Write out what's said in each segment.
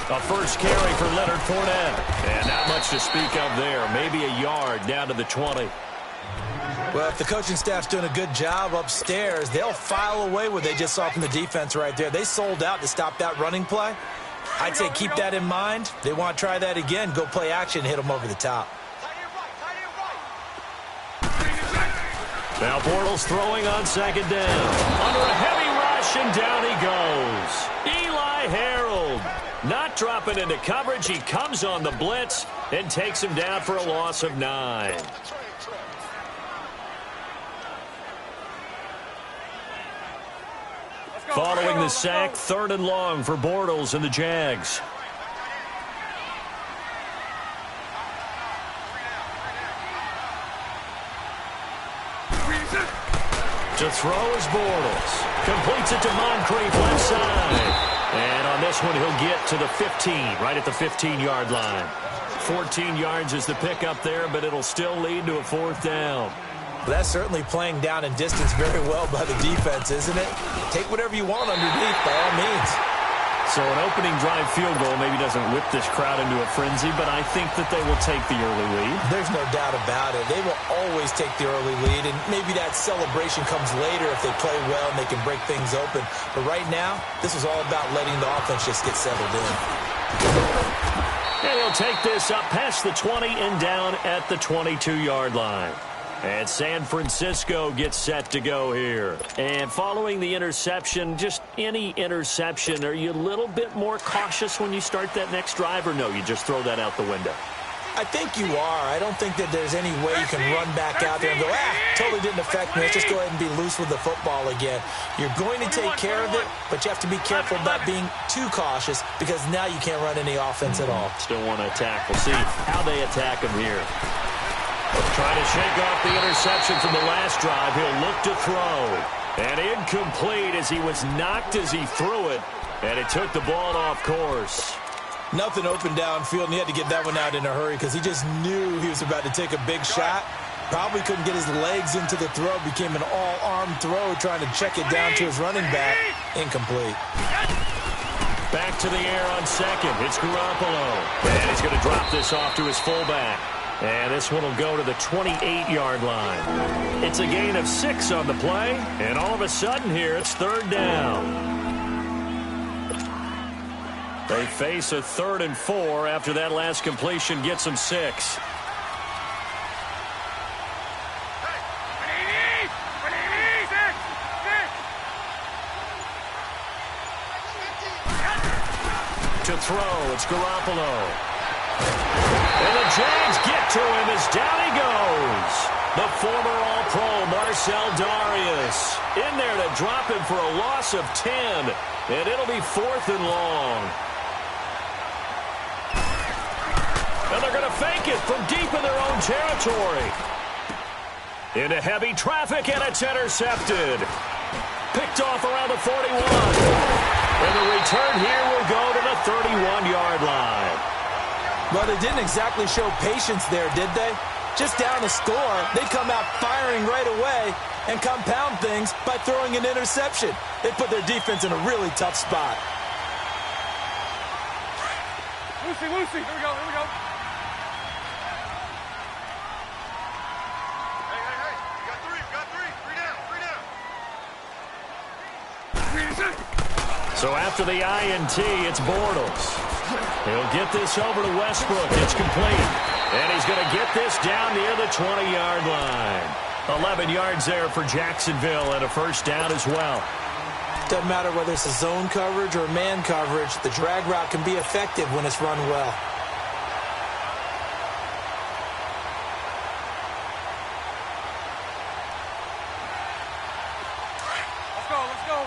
A first carry for Leonard Fournette. And not much to speak of there. Maybe a yard down to the 20. Well, if the coaching staff's doing a good job upstairs, they'll file away what they just saw from the defense right there. They sold out to stop that running play. I'd say keep that in mind. They want to try that again. Go play action, hit them over the top. Now Bortles throwing on second down. Under a heavy rush, and down he goes. Eli Harold not dropping into coverage. He comes on the blitz and takes him down for a loss of 9. Following the sack, 3rd and long for Bortles and the Jags. To throw is Bortles. Completes it to Moncrief left side. And on this one, he'll get to the 15, right at the 15-yard line. 14 yards is the pickup there, but it'll still lead to a 4th down. That's certainly playing down in distance very well by the defense, isn't it? Take whatever you want underneath, by all means. So an opening drive field goal maybe doesn't whip this crowd into a frenzy, but I think that they will take the early lead. There's no doubt about it. They will always take the early lead, and maybe that celebration comes later if they play well and they can break things open. But right now, this is all about letting the offense just get settled in. And he'll take this up past the 20 and down at the 22-yard line. And San Francisco gets set to go here. And following the interception, just any interception, are you a little bit more cautious when you start that next drive, or no, you just throw that out the window? I think you are. I don't think that there's any way you can run back out there and go, totally didn't affect me. Let's just go ahead and be loose with the football again. You're going to take care of it, but you have to be careful about being too cautious because now you can't run any offense at all. Still want to attack. We'll see how they attack him here. Trying to shake off the interception from the last drive. He'll look to throw. And incomplete as he was knocked as he threw it. And it took the ball off course. Nothing open downfield, and he had to get that one out in a hurry because he just knew he was about to take a big shot. Probably couldn't get his legs into the throw. Became an all-arm throw trying to check it down to his running back. Incomplete. Back to the air on second. It's Garoppolo. And he's going to drop this off to his fullback. And this one will go to the 28-yard line. It's a gain of 6 on the play. And all of a sudden here, it's 3rd down. They face a 3rd and 4 after that last completion gets them 6. To throw, it's Garoppolo. And the Jags get to him as down he goes. The former All-Pro Marcel Darius in there to drop him for a loss of 10. And it'll be 4th and long. And they're going to fake it from deep in their own territory. Into heavy traffic, and it's intercepted. Picked off around the 41. And the return here will go to the 31-yard line. Well, they didn't exactly show patience there, did they? Just down a score, they come out firing right away and compound things by throwing an interception. They put their defense in a really tough spot. Lucy, here we go, here we go. Hey, you got three, three down. So after the INT, it's Bortles. He'll get this over to Westbrook. It's complete. And he's going to get this down near the 20-yard line. 11 yards there for Jacksonville and a 1st down as well. Doesn't matter whether it's a zone coverage or man coverage, the drag route can be effective when it's run well. Let's go.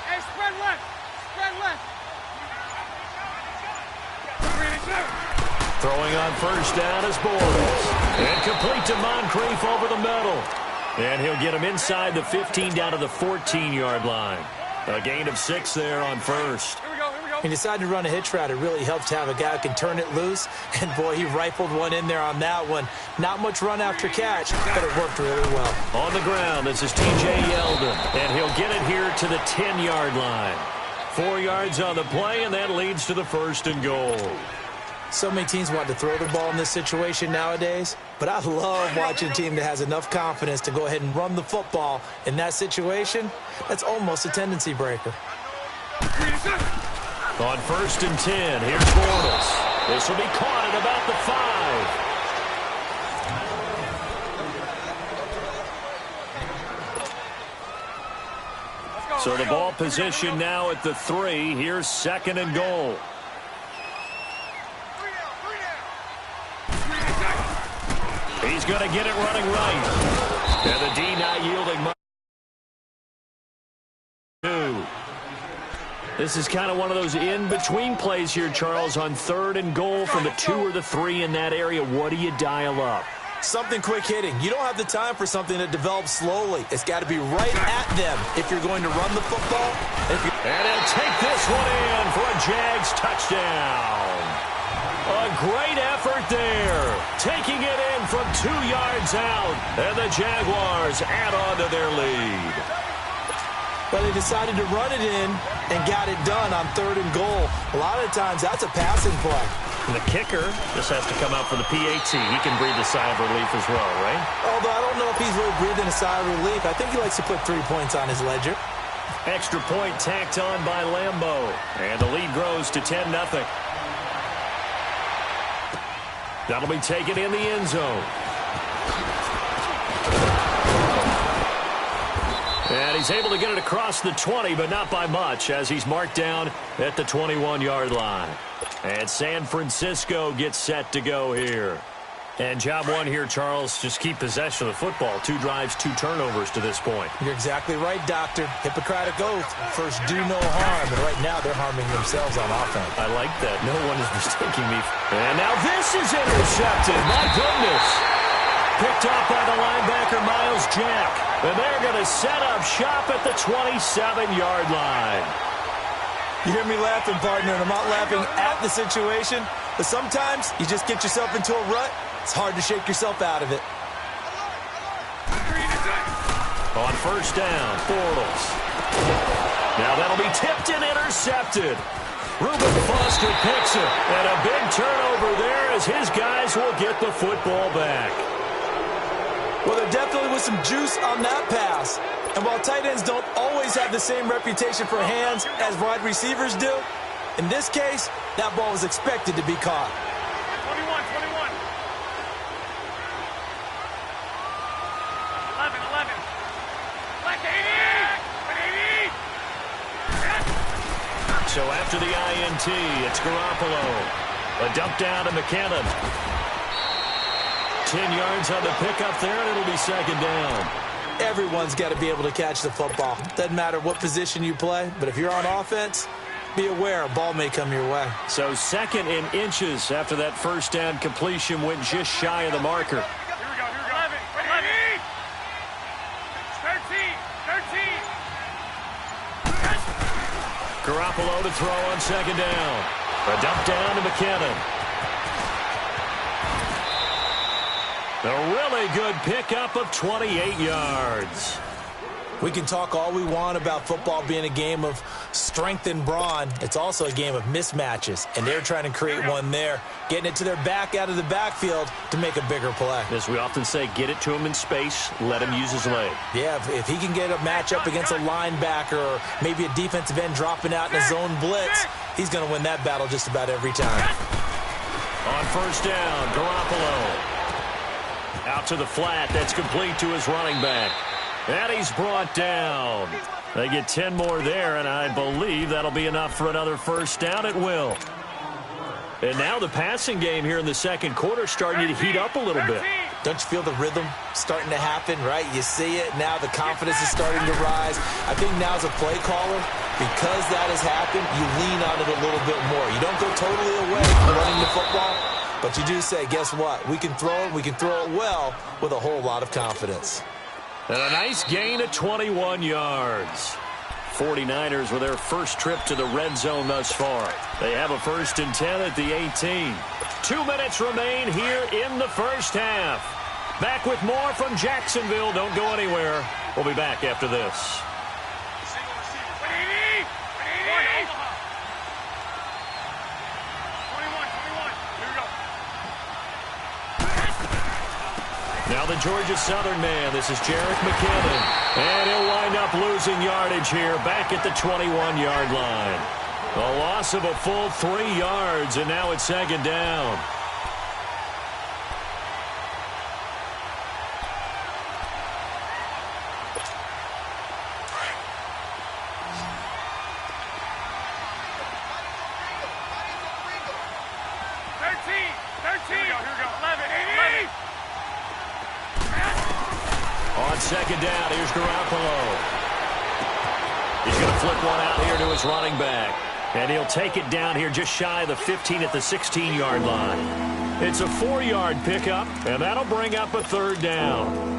Hey, spread left. Throwing on 1st down is Bortles. And complete to Moncrief over the middle. And he'll get him inside the 15 down to the 14-yard line. A gain of 6 there on 1st. Here we go. He decided to run a hitch route. It really helps to have a guy who can turn it loose. And, boy, he rifled one in there on that one. Not much run after catch, but it worked really well. On the ground, this is T.J. Yeldon, and he'll get it here to the 10-yard line. 4 yards on the play, and that leads to the 1st and goal. So many teams want to throw the ball in this situation nowadays, but I love watching a team that has enough confidence to go ahead and run the football in that situation. That's almost a tendency breaker. On 1st and 10, here's Bortles. This will be caught at about the 5. So the ball position now at the 3. Here's 2nd and goal. He's going to get it running right. And the D not yielding much. 2. This is kind of one of those in-between plays here, Charles, on 3rd and goal from the 2 or the 3 in that area. What do you dial up? Something quick hitting. You don't have the time for something that develops slowly. It's got to be right at them if you're going to run the football. And he'll take this one in for a Jags touchdown. A great effort there. Taking it in from 2 yards out. And the Jaguars add on to their lead. But they decided to run it in and got it done on 3rd and goal. A lot of times that's a passing play. And the kicker just has to come out for the PAT. He can breathe a sigh of relief as well, right? Although I don't know if he's really breathing a sigh of relief. I think he likes to put 3 points on his ledger. Extra point tacked on by Lambeau. And the lead grows to 10-0. That'll be taken in the end zone. And he's able to get it across the 20, but not by much, as he's marked down at the 21-yard line. And San Francisco gets set to go here. And job one here, Charles, just keep possession of the football. 2 drives, 2 turnovers to this point. You're exactly right, Doctor. Hippocratic oath. First, do no harm. And right now, they're harming themselves on offense. I like that. No one is mistaking me. And now this is intercepted. My goodness. Picked off by the linebacker, Miles Jack. And they're going to set up shop at the 27-yard line. You hear me laughing, partner, and I'm not laughing at the situation, but sometimes you just get yourself into a rut. It's hard to shake yourself out of it. On 1st down, Bortles. Now that'll be tipped and intercepted. Reuben Foster picks it, and a big turnover there as his guys will get the football back. Well, there definitely was some juice on that pass. And while tight ends don't always have the same reputation for hands as wide receivers do, in this case, that ball was expected to be caught. 21. 11. Black 80. So after the INT, it's Garoppolo. A dump down to McKinnon. 10 yards on the pickup there, and it'll be 2nd down. Everyone's got to be able to catch the football. Doesn't matter what position you play, but if you're on offense, be aware a ball may come your way. So 2nd and inches after that 1st down completion went just shy of the marker. Here we go. 11. 13. Garoppolo to throw on 2nd down. A dump down to McKinnon. A really good pickup of 28 yards. We can talk all we want about football being a game of strength and brawn. It's also a game of mismatches, and they're trying to create one there, getting it to their back out of the backfield to make a bigger play. As we often say, get it to him in space, let him use his leg. Yeah, if he can get a matchup against a linebacker or maybe a defensive end dropping out in a zone blitz, he's going to win that battle just about every time. On 1st down, Garoppolo. Out to the flat. That's complete to his running back. And he's brought down. They get 10 more there, and I believe that'll be enough for another 1st down. It will. And now the passing game here in the 2nd quarter starting to heat up a little bit. Don't you feel the rhythm starting to happen, right? You see it. Now the confidence is starting to rise. I think now as a play caller, because that has happened, you lean on it a little bit more. You don't go totally away from running the football, but you do say, guess what? We can throw it well with a whole lot of confidence. And a nice gain of 21 yards. 49ers with their first trip to the red zone thus far. They have a 1st and 10 at the 18. 2 minutes remain here in the first half. Back with more from Jacksonville. Don't go anywhere. We'll be back after this. Now the Georgia Southern man. This is Jerick McKinnon. And he'll wind up losing yardage here back at the 21-yard line. A loss of a full 3 yards, and now it's 2nd down. On 2nd down, here's Garoppolo. He's going to flip one out here to his running back. And he'll take it down here just shy of the 15 at the 16-yard line. It's a 4-yard pickup, and that'll bring up a 3rd down.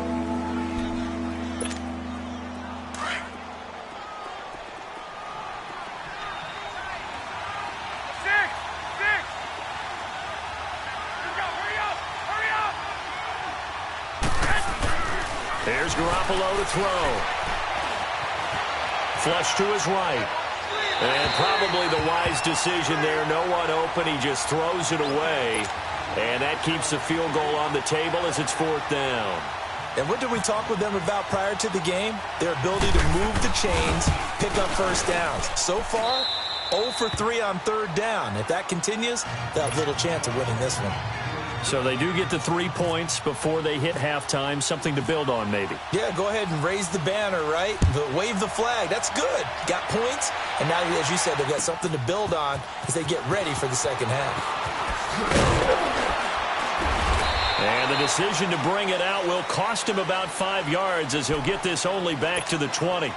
Here's Garoppolo to throw. Flush to his right. And probably the wise decision there. No one open. He just throws it away. And that keeps the field goal on the table as it's 4th down. And what did we talk with them about prior to the game? Their ability to move the chains, pick up first downs. So far, 0 for 3 on 3rd down. If that continues, they'll have little chance of winning this one. So they do get the 3 points before they hit halftime. Something to build on, maybe. Yeah, go ahead and raise the banner, right? Wave the flag. That's good. Got points. And now, as you said, they've got something to build on as they get ready for the second half. And the decision to bring it out will cost him about 5 yards as he'll get this only back to the 20.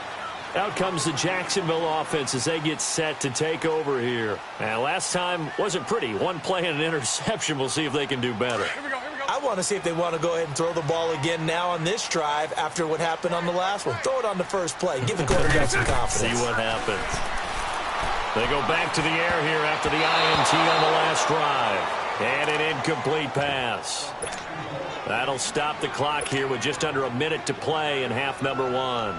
Out comes the Jacksonville offense as they get set to take over here. And last time wasn't pretty. 1 play and an interception. We'll see if they can do better. Here we go. I want to see if they want to go ahead and throw the ball again now on this drive after what happened on the last one. Throw it on the first play. Give the quarterback some confidence. See what happens. They go back to the air here after the INT on the last drive. And an incomplete pass. That'll stop the clock here with just under a minute to play in half number 1.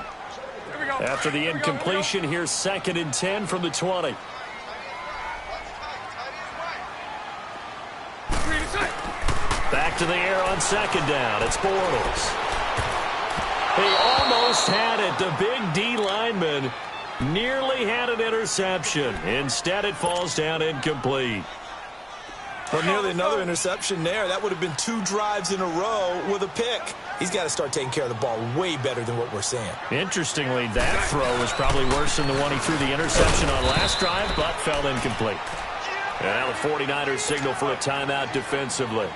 After the incompletion, here's 2nd and 10 from the 20. Back to the air on 2nd down. It's Bortles. He almost had it. The big D lineman nearly had an interception. Instead, it falls down incomplete. Well, nearly another interception there. That would have been 2 drives in a row with a pick. He's got to start taking care of the ball way better than what we're seeing. Interestingly, that throw was probably worse than the one he threw the interception on last drive, but fell incomplete. And now the 49ers signal for a timeout defensively.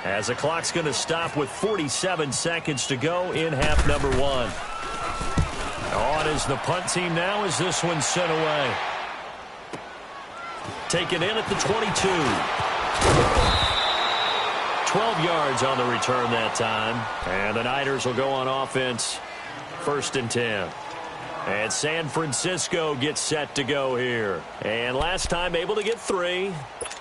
As the clock's going to stop with 47 seconds to go in half number 1. On is the punt team now as this one's sent away. Taken in at the 22. 12 yards on the return that time. And the Niners will go on offense. 1st and 10. And San Francisco gets set to go here. And last time able to get 3.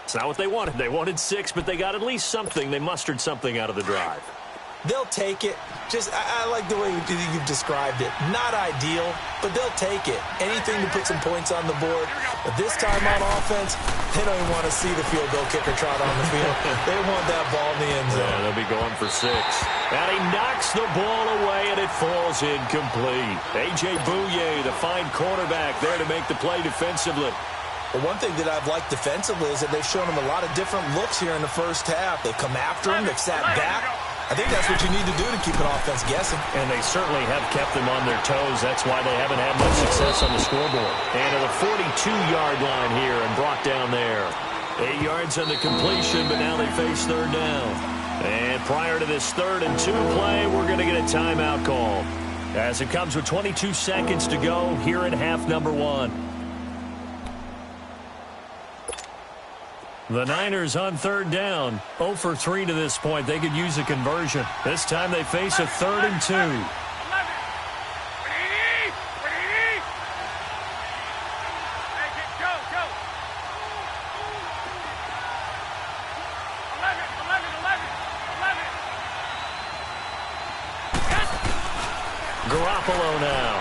It's not what they wanted. They wanted 6, but they got at least something. They mustered something out of the drive. They'll take it. I like the way you've described it. Not ideal, but they'll take it. Anything to put some points on the board. But this time on offense, they don't even want to see the field goal kicker trot on the field. They want that ball in the end zone. Yeah, they'll be going for 6. And he knocks the ball away, and it falls incomplete. A.J. Bouye, the fine cornerback, there to make the play defensively. Well, one thing that I've liked defensively is that they've shown him a lot of different looks here in the first half. They've come after him. They've sat back. I think that's what you need to do to keep an offense guessing. And they certainly have kept them on their toes. That's why they haven't had much success on the scoreboard. And to the 42-yard line here and brought down there. 8 yards on the completion, but now they face 3rd down. And prior to this 3rd and 2 play, we're going to get a timeout call. As it comes with 22 seconds to go here in half number 1. The Niners on 3rd down. 0 for 3 to this point. They could use a conversion. This time they face a 3rd and 2. Garoppolo now.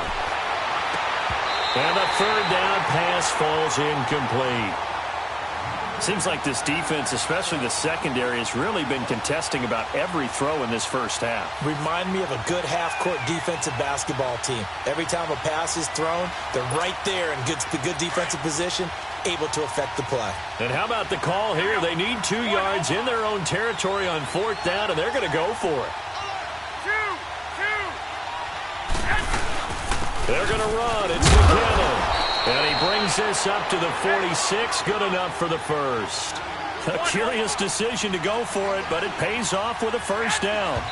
And the third down pass falls incomplete. Seems like this defense, especially the secondary, has really been contesting about every throw in this first half. Remind me of a good half-court defensive basketball team. Every time a pass is thrown, they're right there in good defensive position, able to affect the play. And how about the call here? They need 2 yards in their own territory on 4th down, and they're going to go for it. They're going to run. It's McKinnon. And he brings this up to the 46. Good enough for the first. A curious decision to go for it, but it pays off with a first down.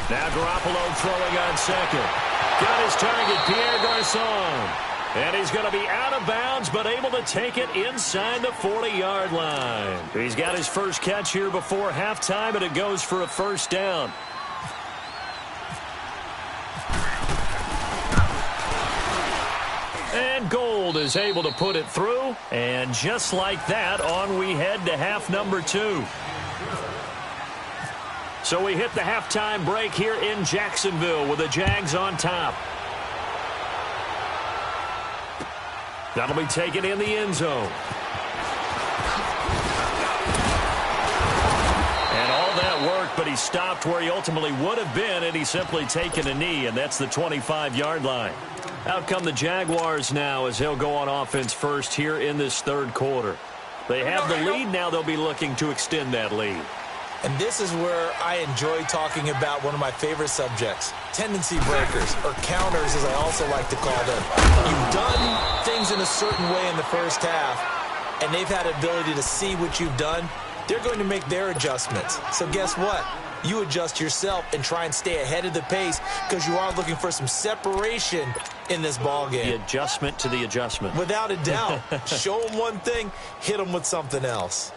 Now Garoppolo throwing on second. Got his target, Pierre Garçon. And he's going to be out of bounds, but able to take it inside the 40-yard line. He's got his first catch here before halftime, and it goes for a first down. And Gold is able to put it through. And just like that, on we head to half number 2. So we hit the halftime break here in Jacksonville with the Jags on top. That'll be taken in the end zone. And all that work, but he stopped where he ultimately would have been, and he's simply taken a knee, and that's the 25-yard line. Out come the Jaguars now as they'll go on offense first here in this third quarter. They have the lead. Now they'll be looking to extend that lead. And this is where I enjoy talking about one of my favorite subjects, tendency breakers, or counters as I also like to call them. You've done things in a certain way in the first half, and they've had the ability to see what you've done. They're going to make their adjustments. So guess what? You adjust yourself and try and stay ahead of the pace because you are looking for some separation in this ball game. The adjustment to the adjustment. Without a doubt. Show them one thing, hit them with something else.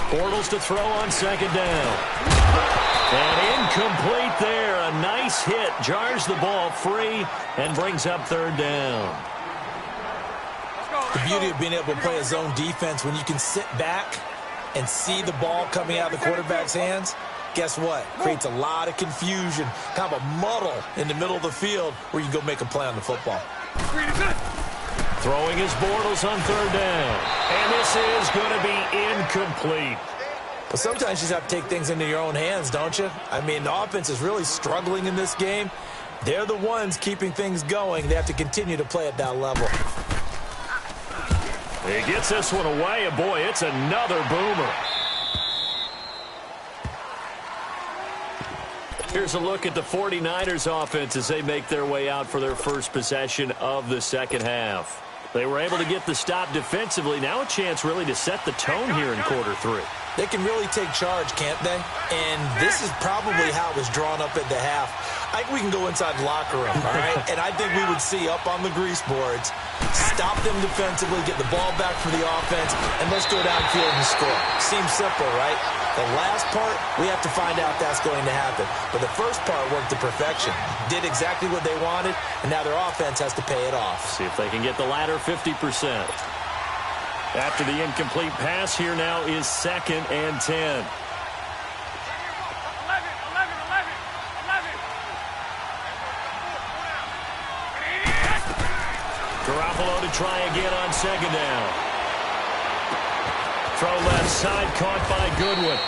Bortles to throw on second down. And incomplete there. A nice hit. Jars the ball free and brings up third down. The beauty of being able to play a zone defense when you can sit back and see the ball coming out of the quarterback's hands, guess what? Creates a lot of confusion, kind of a muddle in the middle of the field where you can go make a play on the football. Throwing his Bortles on third down. And this is going to be incomplete. But sometimes you just have to take things into your own hands, don't you? I mean, the offense is really struggling in this game. They're the ones keeping things going. They have to continue to play at that level. He gets this one away, and boy, it's another boomer. Here's a look at the 49ers offense as they make their way out for their first possession of the second half. They were able to get the stop defensively. Now a chance really to set the tone here in quarter 3. They can really take charge, can't they? And this is probably how it was drawn up at the half. I think we can go inside the locker room, all right? And I think we would see up on the grease boards, stop them defensively, get the ball back for the offense, and let's go downfield and score. Seems simple, right? The last part, we have to find out that's going to happen. But the first part worked to perfection. Did exactly what they wanted, and now their offense has to pay it off. See if they can get the latter 50%. After the incomplete pass, here now is 2nd and 10. Garoppolo to try again on second down. Throw left side, caught by Goodwin.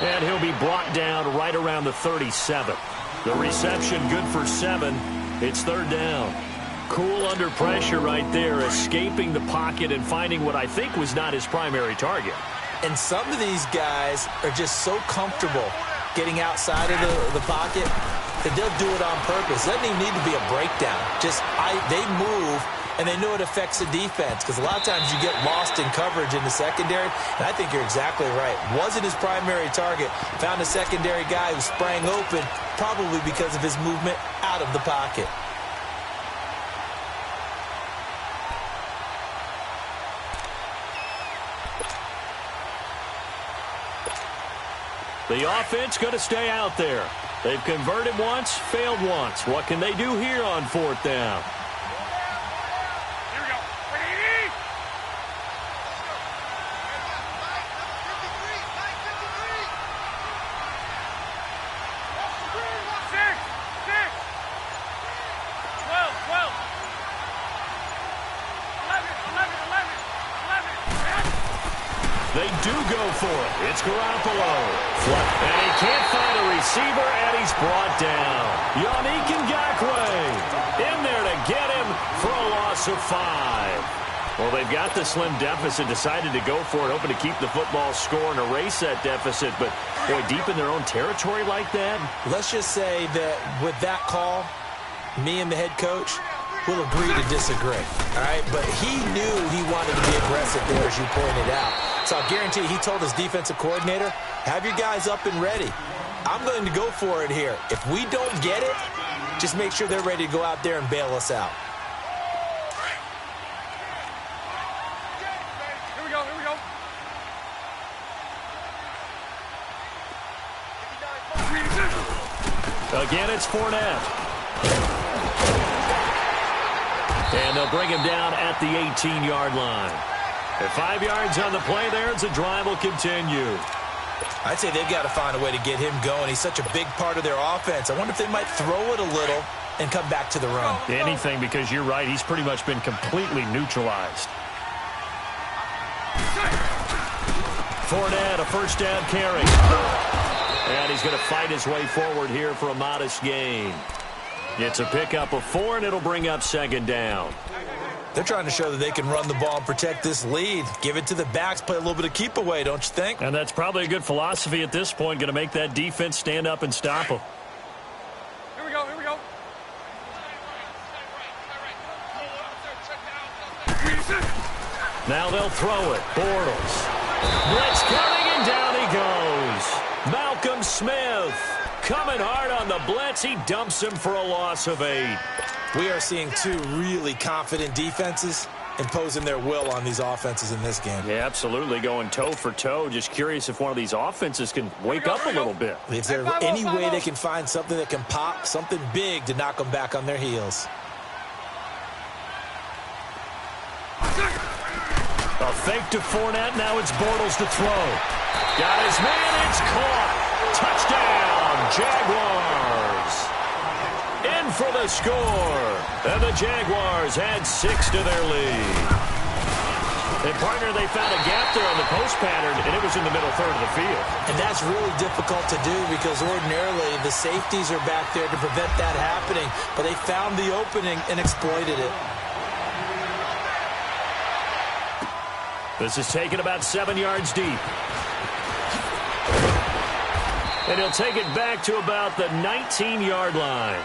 And he'll be brought down right around the 37. The reception good for 7. It's third down. Cool under pressure right there, escaping the pocket and finding what I think was not his primary target. And some of these guys are just so comfortable getting outside of the pocket, that they'll do it on purpose. It doesn't even need to be a breakdown. Just they move, and they know it affects the defense, because a lot of times you get lost in coverage in the secondary, and I think you're exactly right. Wasn't his primary target. Found a secondary guy who sprang open, probably because of his movement out of the pocket. The offense going to stay out there. They've converted once, failed once. What can they do here on 4th down? Here we go. Ready? Six. 12. 11. They do go for it. It's Garoppolo. And he can't find a receiver, and he's brought down. Yannick Ngakoue in there to get him for a loss of 5. Well, they've got the slim deficit, decided to go for it, hoping to keep the football score and erase that deficit. But, boy, deep in their own territory like that. Let's just say that with that call, me and the head coach will agree to disagree. All right? But he knew he wanted to be aggressive there, as you pointed out. So I'll guarantee he told his defensive coordinator, have your guys up and ready. I'm going to go for it here. If we don't get it, just make sure they're ready to go out there and bail us out. Here we go. Again, it's Fournette. And they'll bring him down at the 18-yard line. At 5 yards on the play there, as the drive will continue. I'd say they've got to find a way to get him going. He's such a big part of their offense. I wonder if they might throw it a little and come back to the run. Anything, because you're right. He's pretty much been completely neutralized. Fournette, a first down carry. And he's going to fight his way forward here for a modest gain. It's a pickup of 4, and it'll bring up 2nd down. They're trying to show that they can run the ball and protect this lead. Give it to the backs, play a little bit of keep away, don't you think? And that's probably a good philosophy at this point, going to make that defense stand up and stop them. Here we go. Now they'll throw it. Bortles. Blitz coming, and down he goes. Malcolm Smith coming hard on the blitz. He dumps him for a loss of 8. We are seeing 2 really confident defenses imposing their will on these offenses in this game. Yeah, absolutely, going toe for toe. Just curious if one of these offenses can wake up a little bit. Is there any way they can find something that can pop, something big to knock them back on their heels? A fake to Fournette. Now it's Bortles to throw. Got his man. It's caught. Touchdown, Jaguars. In for the score. And the Jaguars add 6 to their lead. And, partner, they found a gap there on the post pattern, and it was in the middle third of the field. And that's really difficult to do because ordinarily the safeties are back there to prevent that happening. But they found the opening and exploited it. This is taken about 7 yards deep. And he'll take it back to about the 19-yard line.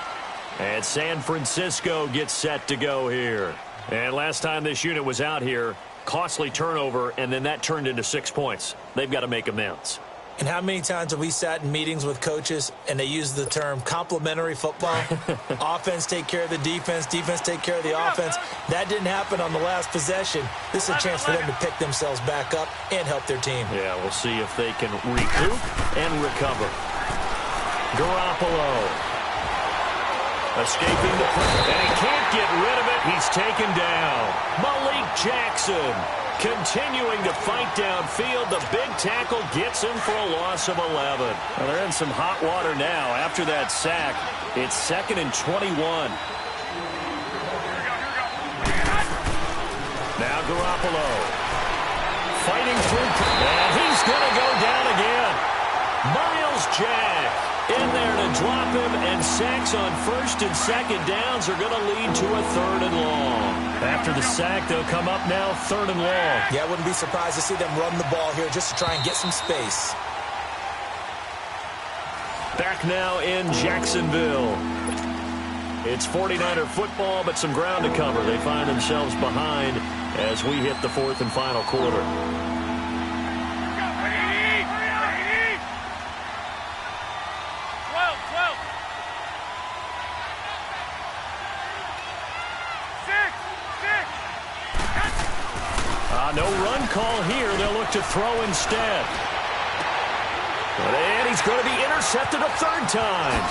And San Francisco gets set to go here. And last time this unit was out here, costly turnover, and then that turned into 6 points. They've got to make amends. And how many times have we sat in meetings with coaches and they use the term complementary football? Offense take care of the defense, defense take care of the offense. That didn't happen on the last possession. This is a chance for them to pick themselves back up and help their team. Yeah, we'll see if they can recoup and recover. Garoppolo escaping the pressure, and he can't get rid of it. He's taken down. Malik Jackson continuing to fight downfield. The big tackle gets him for a loss of 11. Well, they're in some hot water now. After that sack, it's 2nd and 21. Now Garoppolo fighting through, and he's going to go down again. Miles Jack in there to drop him, and sacks on 1st and 2nd downs are going to lead to a 3rd and long. After the sack, they'll come up now 3rd and long. Yeah, I wouldn't be surprised to see them run the ball here just to try and get some space. Back now in Jacksonville. It's 49er football, but some ground to cover. They find themselves behind as we hit the fourth and final quarter. 12. No run call here. They'll look to throw instead. And he's going to be intercepted a third time.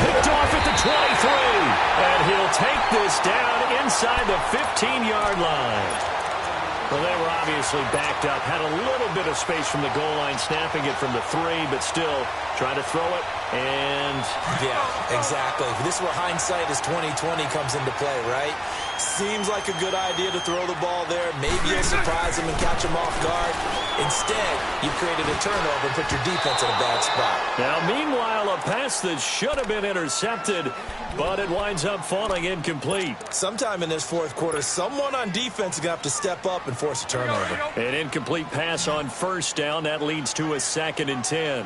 Picked off at the 23. And he'll take this down inside the 15-yard line. Well, they were obviously backed up. Had a little bit of space from the goal line, snapping it from the 3, but still trying to throw it. And yeah, exactly. This is where hindsight is 20/20 comes into play, right? Seems like a good idea to throw the ball there. Maybe you'll surprise him and catch him off guard. Instead, you created a turnover and put your defense in a bad spot. Now, meanwhile, a pass that should have been intercepted, but it winds up falling incomplete. Sometime in this fourth quarter, someone on defense is going to have to step up and force a turnover. An incomplete pass on first down. That leads to a 2nd and 10.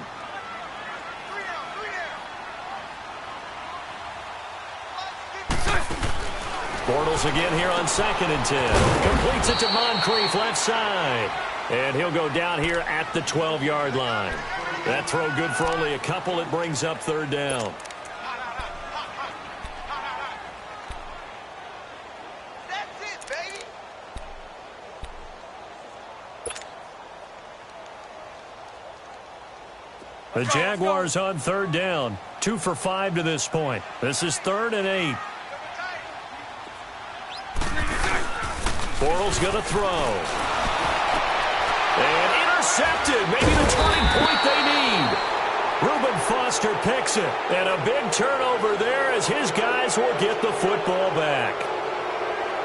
Bortles again here on 2nd and 10. Completes it to Moncrief left side. And he'll go down here at the 12-yard line. That throw good for only a couple. It brings up 3rd down. That's it, baby. The Jaguars on 3rd down. 2 for 5 to this point. This is 3rd and 8. Bortles going to throw. And intercepted. Maybe the turning point they need. Reuben Foster picks it. And a big turnover there as his guys will get the football back.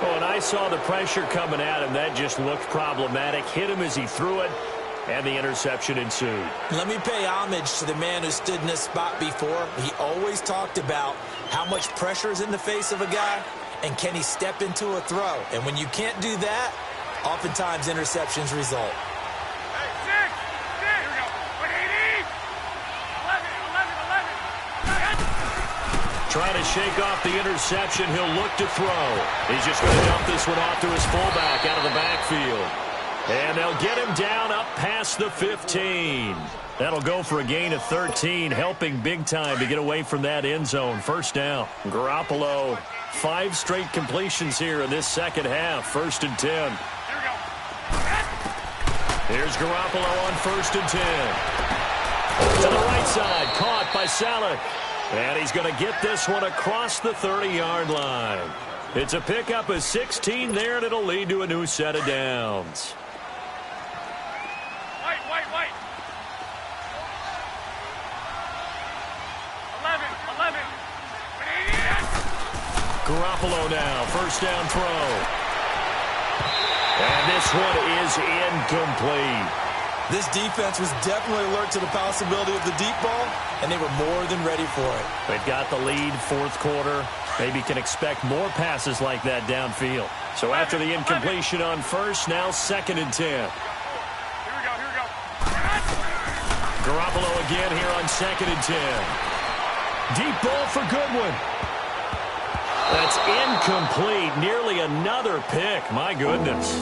Oh, and I saw the pressure coming at him. That just looked problematic. Hit him as he threw it. And the interception ensued. Let me pay homage to the man who stood in this spot before. He always talked about how much pressure is in the face of a guy. And can he step into a throw? And when you can't do that, oftentimes interceptions result. Hey, 6. Here we go. 11. Trying to shake off the interception. He'll look to throw. He's just going to dump this one off to his fullback out of the backfield. And they'll get him down up past the 15. That'll go for a gain of 13, helping big time to get away from that end zone. First down. Garoppolo, 5 straight completions here in this second half. 1st and 10. Here we go. Here's Garoppolo on 1st and 10. To the right side, caught by Saleh. And he's going to get this one across the 30-yard line. It's a pickup of 16 there, and it'll lead to a new set of downs. White. 11. Garoppolo now, first down throw. And this one is incomplete. This defense was definitely alert to the possibility of the deep ball, and they were more than ready for it. They've got the lead, fourth quarter. Maybe can expect more passes like that downfield. So after the incompletion on first, now 2nd and 10. Here we go. Garoppolo again here on 2nd and 10. Deep ball for Goodwin. That's incomplete. Nearly another pick. My goodness.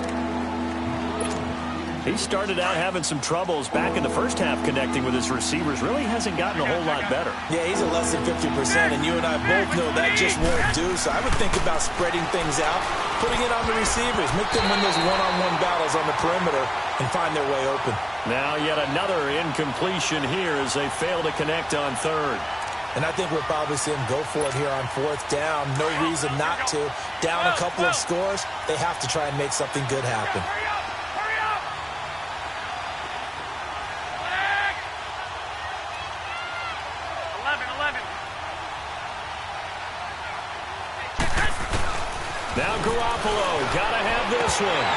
He started out having some troubles back in the first half connecting with his receivers. Really hasn't gotten a whole lot better. Yeah, he's at less than 50%, and you and I both know that just won't do. So I would think about spreading things out, putting it on the receivers, make them win those one-on-one battles on the perimeter, and find their way open. Now yet another incompletion here as they fail to connect on 3rd. And I think we'll probably see him go for it here on 4th down. No reason not to. Down a couple of scores, they have to try and make something good happen. Hurry up. 11. Now Garoppolo, gotta have this one.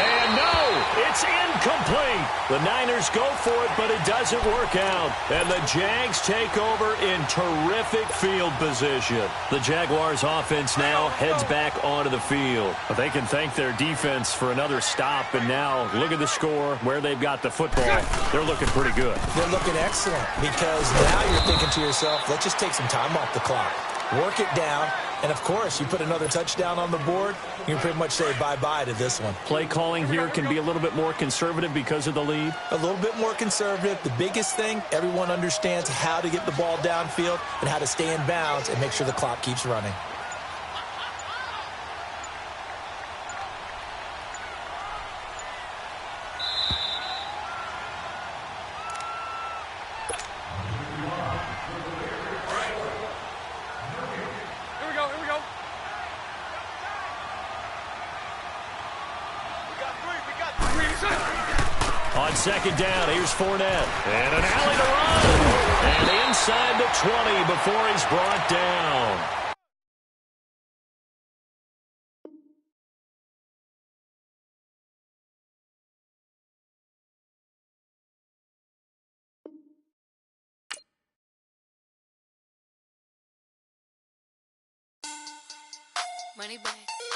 And no, It's incomplete. The Niners go for it, but it doesn't work out. And the Jags take over in terrific field position. The Jaguars offense now heads back onto the field. But they can thank their defense for another stop. And now look at the score where they've got the football. They're looking pretty good. They're looking excellent because now you're thinking to yourself, let's just take some time off the clock. Work it down. And, of course, you put another touchdown on the board, you can pretty much say bye-bye to this one. Play calling here can be a little bit more conservative because of the lead. A little bit more conservative. The biggest thing, everyone understands how to get the ball downfield and how to stay in bounds and make sure the clock keeps running. On second down, here's Fournette. And an alley to run. And inside the 20 before he's brought down. Money back.